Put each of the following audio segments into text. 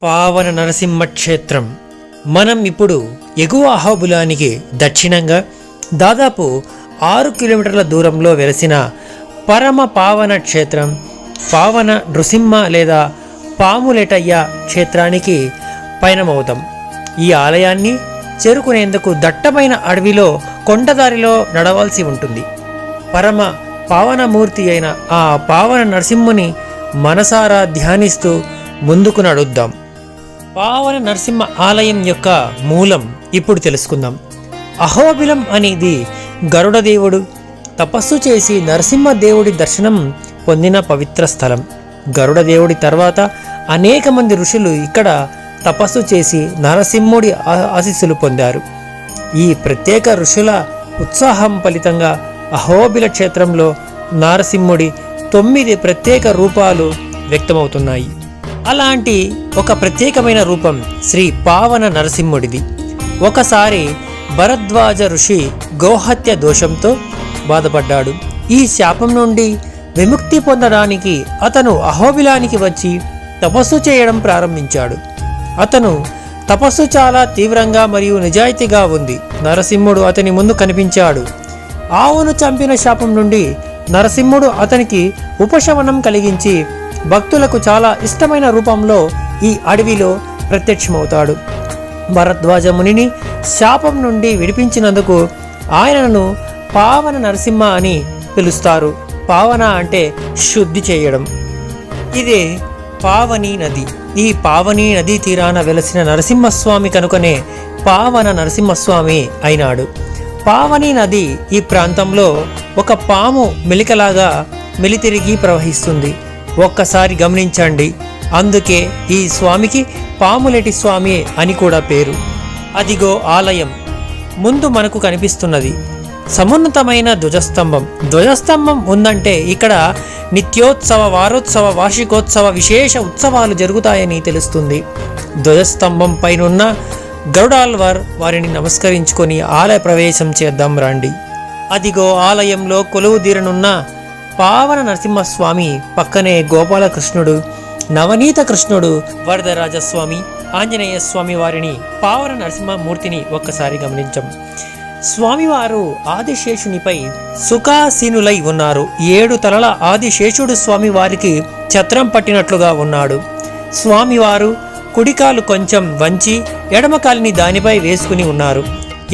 పావన నరసింహ క్షేత్రం. మనం ఇప్పుడు ఎగువ అహోబిలానికి దక్షిణంగా దాదాపు 6 కిలోమీటర్ల దూరంలో వెలసిన పరమ పావన క్షేత్రం పావన నృసింహ లేదా పాములేటయ్య క్షేత్రానికి పయనమవుతాం. ఈ ఆలయాన్ని చేరుకునేందుకు దట్టమైన అడవిలో కొండదారిలో నడవాల్సి ఉంటుంది. పరమ పావనమూర్తి అయిన ఆ పావన నరసింహుని మనసారా ధ్యానిస్తూ ముందుకు నడుద్దాం. పావన నరసింహ ఆలయం యొక్క మూలం ఇప్పుడు తెలుసుకుందాం. అహోబిలం అనేది గరుడదేవుడు తపస్సు చేసి నరసింహదేవుడి దర్శనం పొందిన పవిత్ర స్థలం. గరుడదేవుడి తర్వాత అనేక మంది ఋషులు ఇక్కడ తపస్సు చేసి నరసింహుడి ఆశీస్సులు పొందారు. ఈ ప్రత్యేక ఋషుల ఉత్సాహం ఫలితంగా అహోబిల క్షేత్రంలో నరసింహుడి 9 ప్రత్యేక రూపాలు వ్యక్తమవుతున్నాయి. అలాంటి ఒక ప్రత్యేకమైన రూపం శ్రీ పావన నరసింహుడిది. ఒకసారి భరద్వాజ ఋషి గోహత్య దోషంతో బాధపడ్డాడు. ఈ శాపం నుండి విముక్తి పొందడానికి అతను అహోబిలానికి వచ్చి తపస్సు చేయడం ప్రారంభించాడు. అతను తపస్సు చాలా తీవ్రంగా మరియు నిజాయితీగా ఉంది. నరసింహుడు అతని ముందు కనిపించాడు. ఆవును చంపిన శాపం నుండి నరసింహుడు అతనికి ఉపశమనం కలిగించి భక్తులకు చాలా ఇష్టమైన రూపంలో ఈ అడవిలో ప్రత్యక్షమవుతాడు. భరద్వాజ మునిని శాపం నుండి విడిపించినందుకు ఆయనను పావన నరసింహ అని పిలుస్తారు. పావన అంటే శుద్ధి చేయడం. ఇదే పావని నది. ఈ పావని నదీ తీరాన వెలసిన నరసింహస్వామి కనుకనే పావన నరసింహస్వామి అయినాడు. పావని నది ఈ ప్రాంతంలో ఒక పాము మెలికలాగా మెలితిరిగి ప్రవహిస్తుంది. ఒక్కసారి గమనించండి. అందుకే ఈ స్వామికి పాములేటి స్వామి అని కూడా పేరు. అదిగో ఆలయం ముందు మనకు కనిపిస్తున్నది సమున్నతమైన ధ్వజస్తంభం. ధ్వజస్తంభం ఉందంటే ఇక్కడ నిత్యోత్సవ, వారోత్సవ, వార్షికోత్సవ విశేష ఉత్సవాలు జరుగుతాయని తెలుస్తుంది. ధ్వజస్తంభం పైనున్న గరుడాల్వార్ వారిని నమస్కరించుకొని ఆలయ ప్రవేశం చేద్దాం రండి. అదిగో ఆలయంలో కొలువుదీరనున్న పావన నరసింహస్వామి పక్కనే గోపాలకృష్ణుడు, నవనీత కృష్ణుడు, వరదరాజస్వామి, ఆంజనేయ స్వామి వారిని పావన నరసింహమూర్తిని ఒక్కసారి గమనించం. స్వామివారు ఆదిశేషునిపై సుఖాసీనులై ఉన్నారు. 7 తలల ఆదిశేషుడు స్వామివారికి ఛత్రం పట్టినట్లుగా ఉన్నాడు. స్వామివారు కుడికాలు కొంచెం వంచి ఎడమకాలిని దానిపై వేసుకుని ఉన్నారు.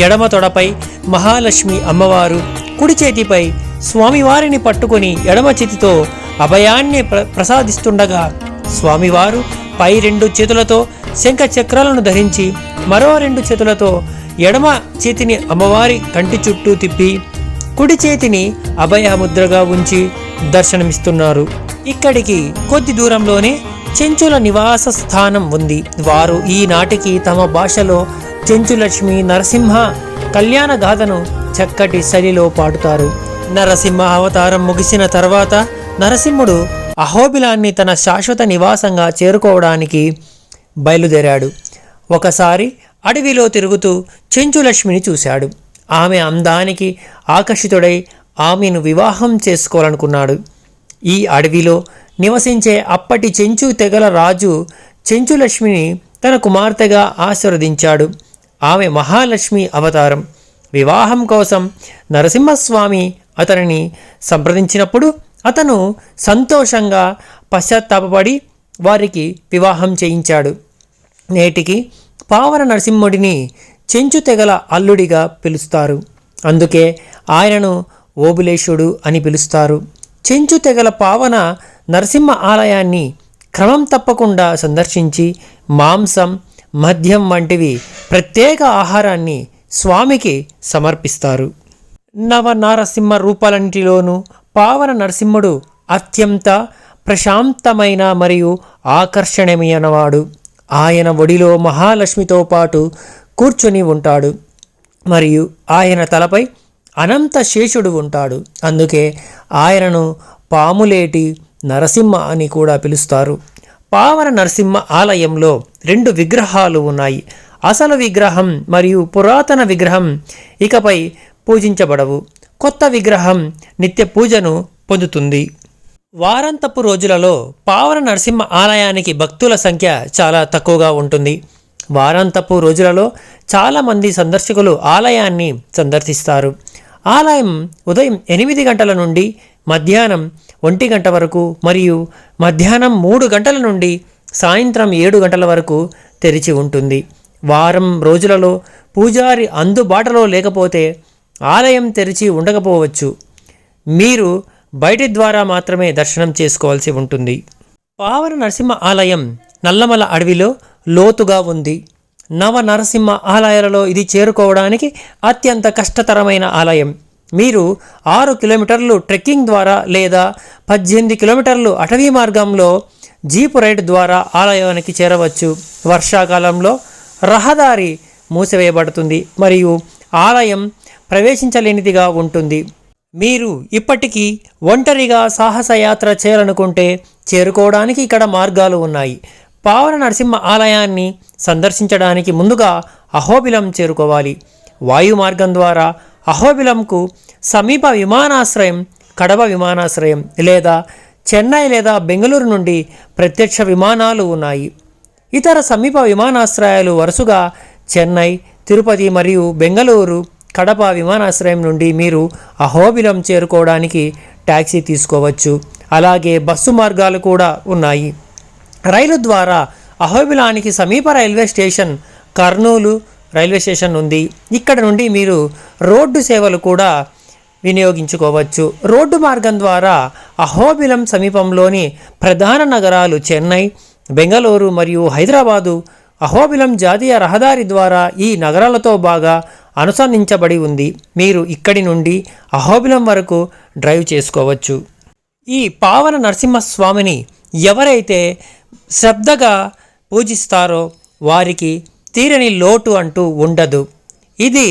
ఎడమ తొడపై మహాలక్ష్మి అమ్మవారు, కుడి చేతిపై స్వామివారిని పట్టుకుని ఎడమ చేతితో అభయాన్ని ప్రసాదిస్తుండగా స్వామివారు పై 2 చేతులతో శంఖ చక్రాలను ధరించి మరో 2 చేతులతో ఎడమ చేతిని అమ్మవారి కంటి చుట్టూ తిప్పి కుడి చేతిని అభయముద్రగా ఉంచి దర్శనమిస్తున్నారు. ఇక్కడికి కొద్ది దూరంలోనే చెంచుల నివాస స్థానం ఉంది. వారు ఈనాటికి తమ భాషలో చెంచులక్ష్మి నరసింహ కళ్యాణ గాథను చక్కటి శైలిలో పాడుతారు. నరసింహ అవతారం ముగిసిన తర్వాత నరసింహుడు అహోబిలాన్ని తన శాశ్వత నివాసంగా చేరుకోవడానికి బయలుదేరాడు. ఒకసారి అడవిలో తిరుగుతూ చెంచులక్ష్మిని చూశాడు. ఆమె అందానికి ఆకర్షితుడై ఆమెను వివాహం చేసుకోవాలనుకున్నాడు. ఈ అడవిలో నివసించే అప్పటి చెంచు తెగల రాజు చెంచులక్ష్మిని తన కుమార్తెగా ఆశీర్వదించాడు. ఆమె మహాలక్ష్మి అవతారం. వివాహం కోసం నరసింహస్వామి అతనిని సంప్రదించినప్పుడు అతను సంతోషంగా పశ్చాత్తాపపడి వారికి వివాహం చేయించాడు. నేటికి పావన నరసింహుడిని చెంచు తెగల అల్లుడిగా పిలుస్తారు. అందుకే ఆయనను ఓబులేశుడు అని పిలుస్తారు. చెంచు తెగల పావన నరసింహ ఆలయాన్ని క్రమం తప్పకుండా సందర్శించి మాంసం, మద్యం వంటివి ప్రత్యేక ఆహారాన్ని స్వామికి సమర్పిస్తారు. నవనారసింహ రూపాలన్నిటిలోనూ పావన నరసింహుడు అత్యంత ప్రశాంతమైన మరియు ఆకర్షణీయమైనవాడు. ఆయన ఒడిలో మహాలక్ష్మితో పాటు కూర్చొని ఉంటాడు మరియు ఆయన తలపై అనంత శేషుడు ఉంటాడు. అందుకే ఆయనను పాములేటి నరసింహ అని కూడా పిలుస్తారు. పావన నరసింహ ఆలయంలో 2 విగ్రహాలు ఉన్నాయి. అసలు విగ్రహం మరియు పురాతన విగ్రహం ఇకపై పూజించబడవు. కొత్త విగ్రహం నిత్య పూజను పొందుతుంది. వారాంతపు రోజులలో పావన నరసింహ ఆలయానికి భక్తుల సంఖ్య చాలా తక్కువగా ఉంటుంది. వారాంతపు రోజులలో చాలామంది సందర్శకులు ఆలయాన్ని సందర్శిస్తారు. ఆలయం ఉదయం 8 గంటల నుండి మధ్యాహ్నం 1 గంట వరకు మరియు మధ్యాహ్నం 3 గంటల నుండి సాయంత్రం 7 గంటల వరకు తెరిచి ఉంటుంది. వారం రోజులలో పూజారి అందుబాటులో లేకపోతే ఆలయం తెరిచి ఉండకపోవచ్చు. మీరు బయటి ద్వారా మాత్రమే దర్శనం చేసుకోవాల్సి ఉంటుంది. పావన నరసింహ ఆలయం నల్లమల అడవిలో లోతుగా ఉంది. నవ నరసింహ ఆలయాలలో ఇది చేరుకోవడానికి అత్యంత కష్టతరమైన ఆలయం. మీరు 6 కిలోమీటర్లు ట్రెక్కింగ్ ద్వారా లేదా 18 కిలోమీటర్లు అటవీ మార్గంలో జీపు రైడ్ ద్వారా ఆలయానికి చేరవచ్చు. వర్షాకాలంలో రహదారి మూసివేయబడుతుంది మరియు ఆలయం ప్రవేశించలేనిదిగా ఉంటుంది. మీరు ఇప్పటికీ ఒంటరిగా సాహసయాత్ర చేయాలనుకుంటే చేరుకోవడానికి ఇక్కడ మార్గాలు ఉన్నాయి. పావన నరసింహ ఆలయాన్ని సందర్శించడానికి ముందుగా అహోబిలం చేరుకోవాలి. వాయు మార్గం ద్వారా అహోబిలంకు సమీప విమానాశ్రయం కడప విమానాశ్రయం లేదా చెన్నై లేదా బెంగళూరు నుండి ప్రత్యక్ష విమానాలు ఉన్నాయి. ఇతర సమీప విమానాశ్రయాలు వరుసగా చెన్నై, తిరుపతి మరియు బెంగళూరు. కడప విమానాశ్రయం నుండి మీరు అహోబిలం చేరుకోవడానికి ట్యాక్సీ తీసుకోవచ్చు. అలాగే బస్సు మార్గాలు కూడా ఉన్నాయి. రైలు ద్వారా అహోబిలానికి సమీప railway station Kurnool railway station ఉంది. ఇక్కడ నుండి మీరు రోడ్డు సేవలు కూడా వినియోగించుకోవచ్చు. రోడ్డు మార్గం ద్వారా అహోబిలం సమీపంలోని ప్రధాన నగరాలు చెన్నై, బెంగళూరు మరియు హైదరాబాదు అహోబిలం జాతీయ రహదారి ద్వారా ఈ నగరాలతో బాగా అనుసంధించబడి ఉంది. మీరు ఇక్కడి నుండి అహోబిలం వరకు డ్రైవ్ చేసుకోవచ్చు. ఈ పావన నరసింహస్వామిని ఎవరైతే శ్రద్ధగా పూజిస్తారో వారికి తీరని లోటు అంటూ ఉండదు. ఇది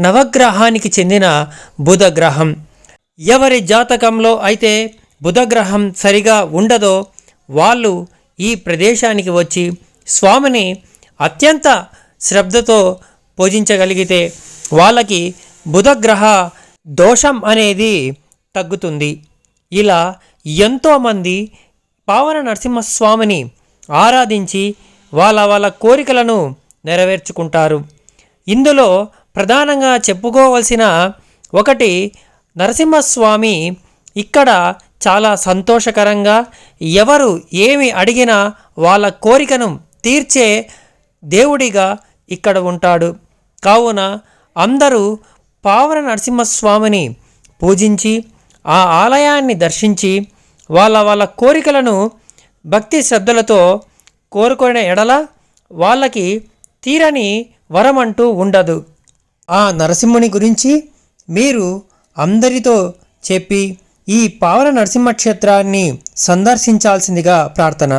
నవగ్రహానికి చెందిన బుధగ్రహం. ఎవరి జాతకంలో అయితే బుధగ్రహం సరిగా ఉండదో వాళ్ళు ఈ ప్రదేశానికి వచ్చి స్వామిని అత్యంత శ్రద్ధతో పూజించగలిగితే వాళ్ళకి బుధగ్రహ దోషం అనేది తగ్గుతుంది. ఇలా ఎంతోమంది పావన నరసింహస్వామిని ఆరాధించి వాళ్ళ కోరికలను నెరవేర్చుకుంటారు. ఇందులో ప్రధానంగా చెప్పుకోవలసిన ఒకటి నరసింహస్వామి ఇక్కడ చాలా సంతోషకరంగా ఎవరు ఏమి అడిగినా వాళ్ళ కోరికను తీర్చే దేవుడిగా ఇక్కడ ఉంటాడు. కావున అందరూ పావన నరసింహస్వామిని పూజించి ఆ ఆలయాన్ని దర్శించి వాళ్ళ కోరికలను భక్తి శ్రద్ధలతో కోరుకునే ఎడల వాళ్ళకి తీరని వరం అంటూ ఉండదు. ఆ నరసింహుని గురించి మీరు అందరితో చెప్పి ఈ పావన నరసింహ క్షేత్రాన్ని సందర్శించాల్సిందిగా ప్రార్థన.